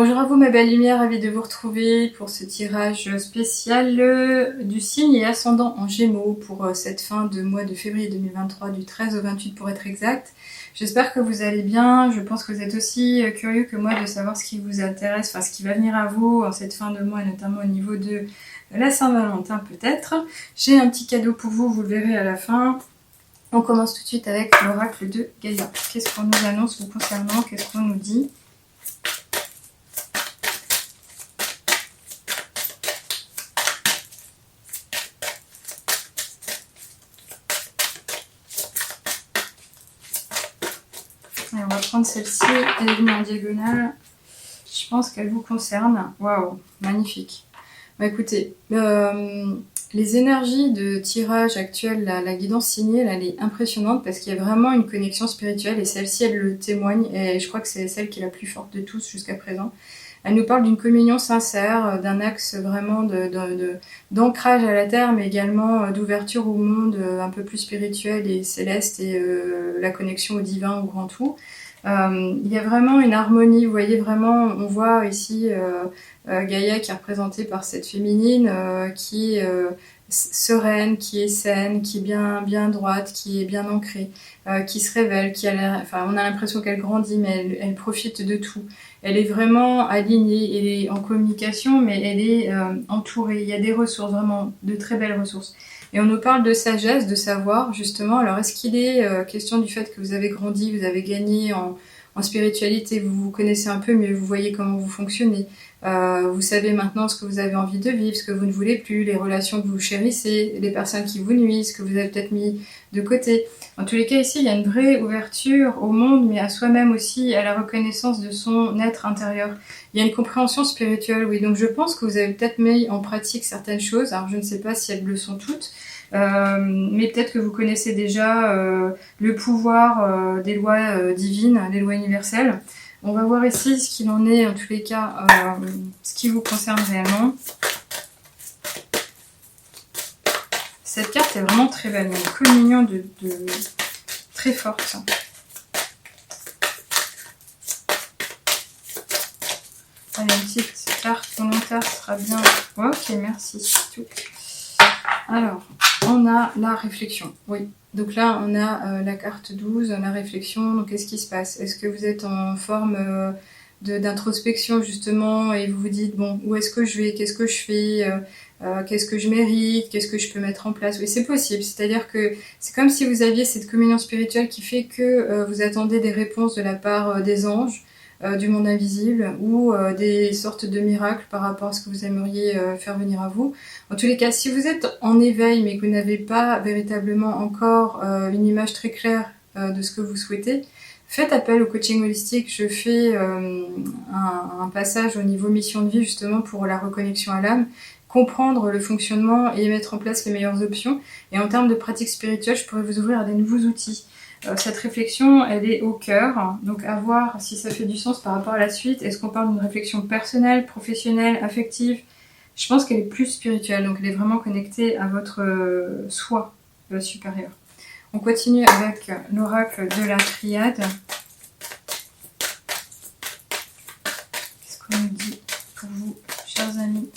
Bonjour à vous ma belle lumière, ravie de vous retrouver pour ce tirage spécial du signe et ascendant en Gémeaux pour cette fin de mois de février 2023 du 13 au 28 pour être exact. J'espère que vous allez bien, je pense que vous êtes aussi curieux que moi de savoir ce qui vous intéresse, enfin ce qui va venir à vous en cette fin de mois, notamment au niveau de la Saint-Valentin peut-être. J'ai un petit cadeau pour vous, vous le verrez à la fin. On commence tout de suite avec l'oracle de Gaïa. Qu'est-ce qu'on nous annonce vous concernant? Qu'est-ce qu'on nous dit? Et on va prendre celle-ci, elle est venue en diagonale. Je pense qu'elle vous concerne. Waouh, magnifique. Bah écoutez, les énergies de tirage actuelles, la guidance signée, elle est impressionnante parce qu'il y a vraiment une connexion spirituelle et celle-ci, elle le témoigne et je crois que c'est celle qui est la plus forte de tous jusqu'à présent. Elle nous parle d'une communion sincère, d'un axe vraiment d'ancrage à la terre, mais également d'ouverture au monde un peu plus spirituel et céleste et la connexion au divin, au grand tout. Il y a vraiment une harmonie, vous voyez vraiment, on voit ici Gaïa qui est représentée par cette féminine qui est sereine, qui est saine, qui est bien droite, qui est bien ancrée, qui se révèle, qui a l'air, enfin on a l'impression qu'elle grandit, mais elle profite de tout. Elle est vraiment alignée, elle est en communication, mais elle est entourée. Il y a des ressources, vraiment de très belles ressources. Et on nous parle de sagesse, de savoir, justement. Alors, est-ce qu'il est question du fait que vous avez grandi, vous avez gagné en spiritualité, vous vous connaissez un peu mieux, vous voyez comment vous fonctionnez, vous savez maintenant ce que vous avez envie de vivre, ce que vous ne voulez plus, les relations que vous chérissez, les personnes qui vous nuisent, ce que vous avez peut-être mis de côté. En tous les cas, ici, il y a une vraie ouverture au monde, mais à soi-même aussi, à la reconnaissance de son être intérieur. Il y a une compréhension spirituelle, oui. Donc, je pense que vous avez peut-être mis en pratique certaines choses. Alors, je ne sais pas si elles le sont toutes, mais peut-être que vous connaissez déjà le pouvoir des lois divines, des lois universelles. On va voir ici ce qu'il en est, en tous les cas, ce qui vous concerne réellement. Cette carte est vraiment très belle, il y a une communion de très forte. Allez, une petite carte volontaire sera bien. Ok, merci. Tout. Alors, on a la réflexion. Oui, donc là, on a la carte 12, la réflexion. Donc, qu'est-ce qui se passe? Est-ce que vous êtes en forme d'introspection, justement, et vous vous dites, bon, où est-ce que je vais? Qu'est-ce que je fais? Qu'est-ce que je mérite? Qu'est-ce que je peux mettre en place? Oui, c'est possible. C'est-à-dire que c'est comme si vous aviez cette communion spirituelle qui fait que vous attendez des réponses de la part des anges, du monde invisible, ou des sortes de miracles par rapport à ce que vous aimeriez faire venir à vous. En tous les cas, si vous êtes en éveil mais que vous n'avez pas véritablement encore une image très claire de ce que vous souhaitez, faites appel au coaching holistique. Je fais un passage au niveau mission de vie justement pour la reconnexion à l'âme, comprendre le fonctionnement et mettre en place les meilleures options. Et en termes de pratique spirituelle, je pourrais vous ouvrir à des nouveaux outils. Cette réflexion, elle est au cœur, donc à voir si ça fait du sens par rapport à la suite. Est-ce qu'on parle d'une réflexion personnelle, professionnelle, affective? Je pense qu'elle est plus spirituelle, donc elle est vraiment connectée à votre soi supérieur. On continue avec l'oracle de la triade. Qu'est-ce qu'on nous dit pour vous, chers amis?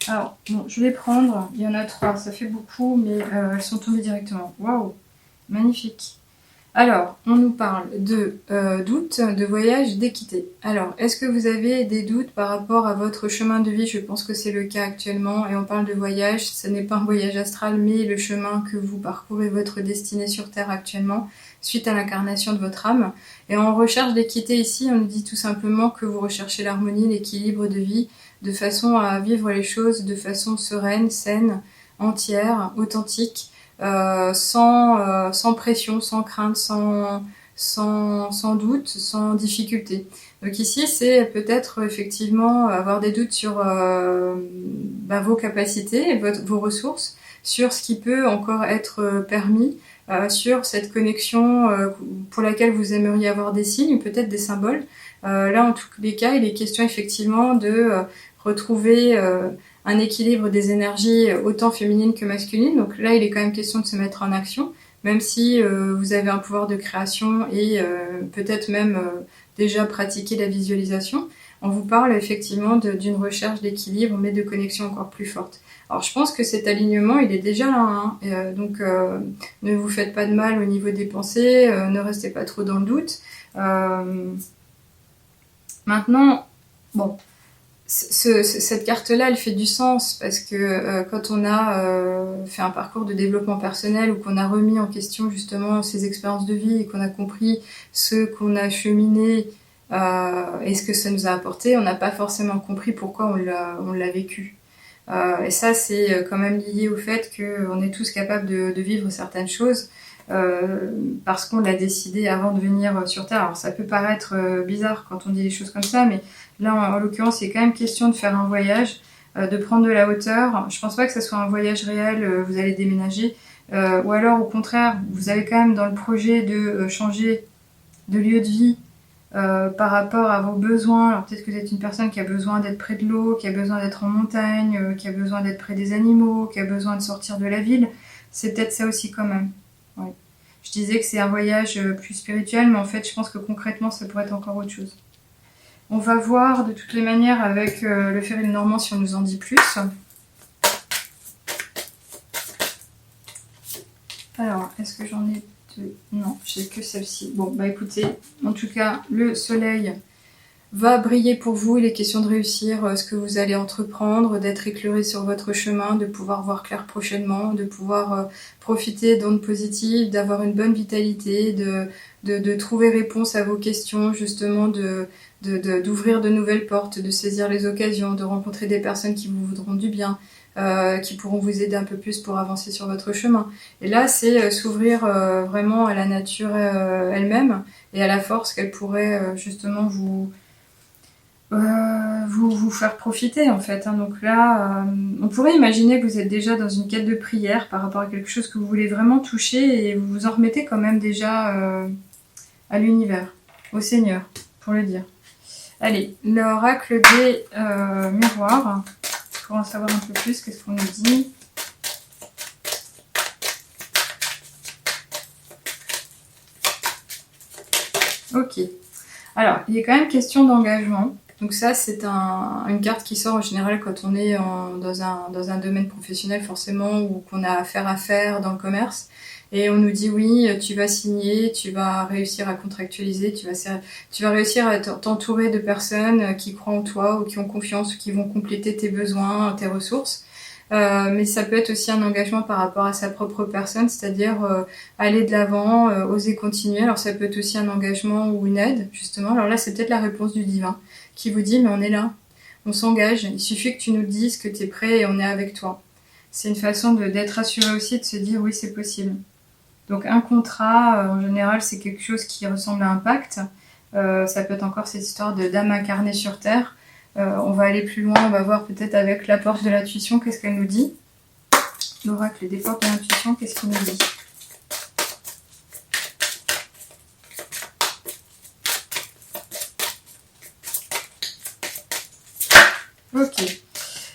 Alors, bon, je vais prendre, il y en a 3, ça fait beaucoup, mais elles sont tombées directement. Waouh, magnifique. Alors, on nous parle de doutes, de voyage, d'équité. Alors, est-ce que vous avez des doutes par rapport à votre chemin de vie? Je pense que c'est le cas actuellement, et on parle de voyage, ce n'est pas un voyage astral, mais le chemin que vous parcourez, votre destinée sur Terre actuellement, suite à l'incarnation de votre âme. Et en recherche d'équité ici, on nous dit tout simplement que vous recherchez l'harmonie, l'équilibre de vie, de façon à vivre les choses de façon sereine, saine, entière, authentique, sans pression, sans crainte, sans doute, sans difficulté. Donc ici, c'est peut-être effectivement avoir des doutes sur vos capacités, vos ressources, sur ce qui peut encore être permis, sur cette connexion pour laquelle vous aimeriez avoir des signes, peut-être des symboles. Là, en tous les cas, il est question effectivement de retrouver un équilibre des énergies autant féminines que masculines. Donc là, il est quand même question de se mettre en action, même si vous avez un pouvoir de création et peut-être même déjà pratiqué la visualisation, on vous parle effectivement d'une recherche d'équilibre, mais de connexion encore plus forte. Alors je pense que cet alignement, il est déjà là, hein, donc ne vous faites pas de mal au niveau des pensées, ne restez pas trop dans le doute. Maintenant, bon, cette carte-là, elle fait du sens parce que quand on a fait un parcours de développement personnel ou qu'on a remis en question justement ses expériences de vie et qu'on a compris ce qu'on a cheminé et ce que ça nous a apporté, on n'a pas forcément compris pourquoi on l'a vécu. Et ça, c'est quand même lié au fait qu'on est tous capables de vivre certaines choses parce qu'on l'a décidé avant de venir sur Terre. Alors ça peut paraître bizarre quand on dit les choses comme ça, mais là, en l'occurrence, c'est quand même question de faire un voyage, de prendre de la hauteur. Je pense pas que ce soit un voyage réel, vous allez déménager. Ou alors, au contraire, vous avez quand même dans le projet de changer de lieu de vie par rapport à vos besoins. Alors peut-être que vous êtes une personne qui a besoin d'être près de l'eau, qui a besoin d'être en montagne, qui a besoin d'être près des animaux, qui a besoin de sortir de la ville. C'est peut-être ça aussi quand même. Ouais. Je disais que c'est un voyage plus spirituel, mais en fait, je pense que concrètement, ça pourrait être encore autre chose. On va voir de toutes les manières avec le Féril Normand si on nous en dit plus. Alors, est-ce que j'en ai deux? Non, j'ai que celle-ci. Bon, bah écoutez, en tout cas, le soleil va briller pour vous. Il est question de réussir ce que vous allez entreprendre, d'être éclairé sur votre chemin, de pouvoir voir clair prochainement, de pouvoir profiter d'ondes positives, d'avoir une bonne vitalité, de trouver réponse à vos questions, justement, d'ouvrir de nouvelles portes, de saisir les occasions, de rencontrer des personnes qui vous voudront du bien, qui pourront vous aider un peu plus pour avancer sur votre chemin. Et là, c'est s'ouvrir vraiment à la nature elle-même et à la force qu'elle pourrait justement vous faire profiter en fait. Hein. Donc là, on pourrait imaginer que vous êtes déjà dans une quête de prière par rapport à quelque chose que vous voulez vraiment toucher et vous vous en remettez quand même déjà à l'univers, au Seigneur, pour le dire. Allez, l'oracle des miroirs, pour en savoir un peu plus, qu'est-ce qu'on nous dit? Ok. Alors, il est quand même question d'engagement. Donc ça, c'est une carte qui sort en général quand on est dans un domaine professionnel forcément ou qu'on a affaire à faire dans le commerce. Et on nous dit oui, tu vas signer, tu vas réussir à contractualiser, tu vas réussir à t'entourer de personnes qui croient en toi ou qui ont confiance ou qui vont compléter tes besoins, tes ressources. Mais ça peut être aussi un engagement par rapport à sa propre personne, c'est-à-dire aller de l'avant, oser continuer. Alors ça peut être aussi un engagement ou une aide, justement. Alors là, c'est peut-être la réponse du divin qui vous dit, mais on est là, on s'engage, il suffit que tu nous dises que tu es prêt et on est avec toi. C'est une façon d'être assuré aussi, de se dire oui, c'est possible. Donc un contrat, en général, c'est quelque chose qui ressemble à un pacte. Ça peut être encore cette histoire d'âme incarnée sur Terre. On va aller plus loin, on va voir peut-être avec la porte de l'intuition, qu'est-ce qu'elle nous dit. L'oracle des portes de l'intuition, qu'est-ce qu'il nous dit? Ok.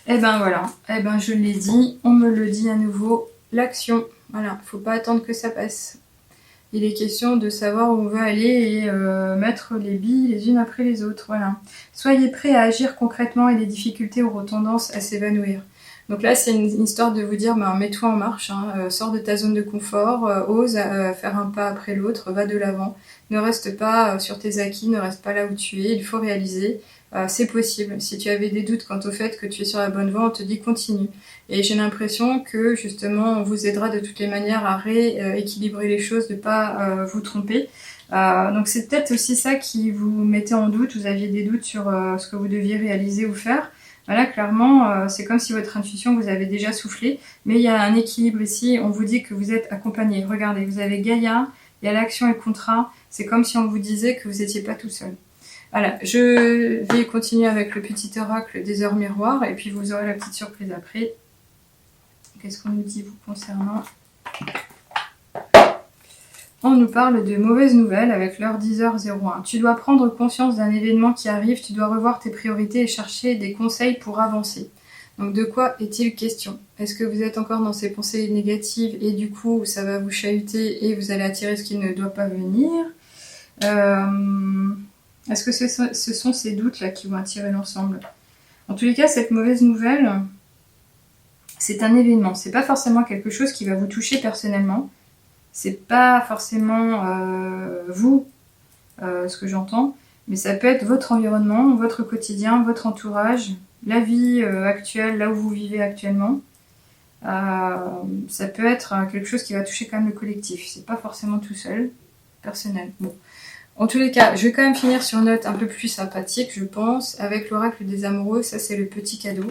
Eh ben voilà, eh ben je l'ai dit, on me le dit à nouveau, l'action. Voilà, faut pas attendre que ça passe. Il est question de savoir où on veut aller et mettre les billes les unes après les autres. Voilà. Soyez prêts à agir concrètement et les difficultés auront tendance à s'évanouir. Donc là, c'est une histoire de vous dire, ben, mets-toi en marche, hein, sors de ta zone de confort, ose faire un pas après l'autre, va de l'avant. Ne reste pas sur tes acquis, ne reste pas là où tu es, il faut réaliser. C'est possible. Si tu avais des doutes quant au fait que tu es sur la bonne voie, on te dit continue. Et j'ai l'impression que justement on vous aidera de toutes les manières à rééquilibrer les choses, de ne pas vous tromper. Donc c'est peut-être aussi ça qui vous mettait en doute, vous aviez des doutes sur ce que vous deviez réaliser ou faire. Voilà, clairement, c'est comme si votre intuition vous avait déjà soufflé, mais il y a un équilibre ici, on vous dit que vous êtes accompagné. Regardez, vous avez Gaïa, il y a l'action et le contrat, c'est comme si on vous disait que vous n'étiez pas tout seul. Voilà, je vais continuer avec le petit oracle des heures miroirs, et puis vous aurez la petite surprise après. Qu'est-ce qu'on nous dit vous concernant? On nous parle de mauvaises nouvelles avec l'heure 10h01. Tu dois prendre conscience d'un événement qui arrive, tu dois revoir tes priorités et chercher des conseils pour avancer. Donc de quoi est-il question? Est-ce que vous êtes encore dans ces pensées négatives et du coup ça va vous chahuter et vous allez attirer ce qui ne doit pas venir? Est-ce que ce sont ces doutes-là qui vont attirer l'ensemble? En tous les cas, cette mauvaise nouvelle, c'est un événement. C'est pas forcément quelque chose qui va vous toucher personnellement. C'est pas forcément vous, ce que j'entends, mais ça peut être votre environnement, votre quotidien, votre entourage, la vie actuelle, là où vous vivez actuellement. Ça peut être quelque chose qui va toucher quand même le collectif. C'est pas forcément tout seul, personnel. Bon. En tous les cas, je vais quand même finir sur une note un peu plus sympathique, je pense, avec l'oracle des amoureux. Ça, c'est le petit cadeau.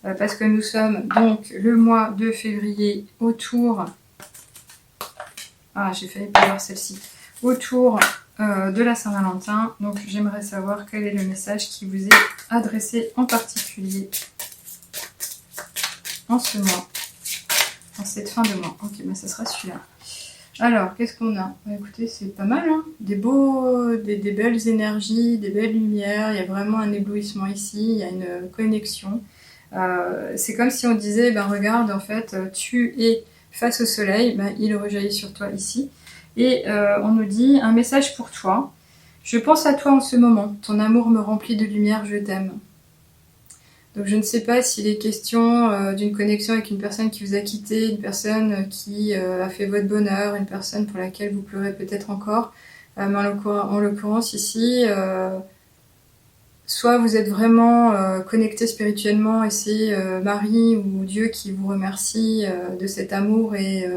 Parce que nous sommes donc le mois de février autour... Ah, j'ai failli pas voir celle-ci. Autour de la Saint-Valentin. Donc, j'aimerais savoir quel est le message qui vous est adressé en particulier en ce mois, en cette fin de mois. Ok, ben ça sera celui-là. Alors, qu'est-ce qu'on a? Écoutez, c'est pas mal, hein, des belles énergies, des belles lumières. Il y a vraiment un éblouissement ici, il y a une connexion. C'est comme si on disait, ben regarde, en fait, tu es face au soleil, ben, il rejaillit sur toi ici. Et on nous dit, un message pour toi. Je pense à toi en ce moment. Ton amour me remplit de lumière, je t'aime. Donc je ne sais pas s'il est question d'une connexion avec une personne qui vous a quitté, une personne qui a fait votre bonheur, une personne pour laquelle vous pleurez peut-être encore. Mais en l'occurrence ici, soit vous êtes vraiment connecté spirituellement et c'est Marie ou Dieu qui vous remercie de cet amour et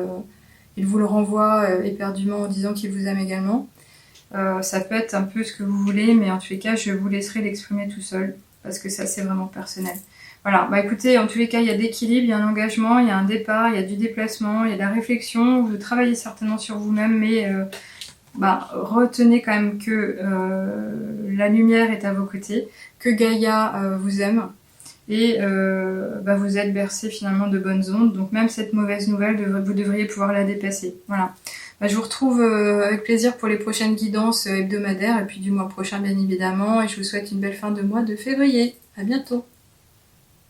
il vous le renvoie éperdument en disant qu'il vous aime également. Ça peut être un peu ce que vous voulez, mais en tous les cas, je vous laisserai l'exprimer tout seul. Parce que ça, c'est vraiment personnel. Voilà, bah écoutez, en tous les cas, il y a d'équilibre, il y a un engagement, il y a un départ, il y a du déplacement, il y a de la réflexion. Vous travaillez certainement sur vous-même, mais retenez quand même que la lumière est à vos côtés, que Gaïa vous aime, et vous êtes bercé finalement de bonnes ondes. Donc même cette mauvaise nouvelle, vous devriez pouvoir la dépasser. Voilà. Je vous retrouve avec plaisir pour les prochaines guidances hebdomadaires et puis du mois prochain bien évidemment. Et je vous souhaite une belle fin de mois de février. À bientôt.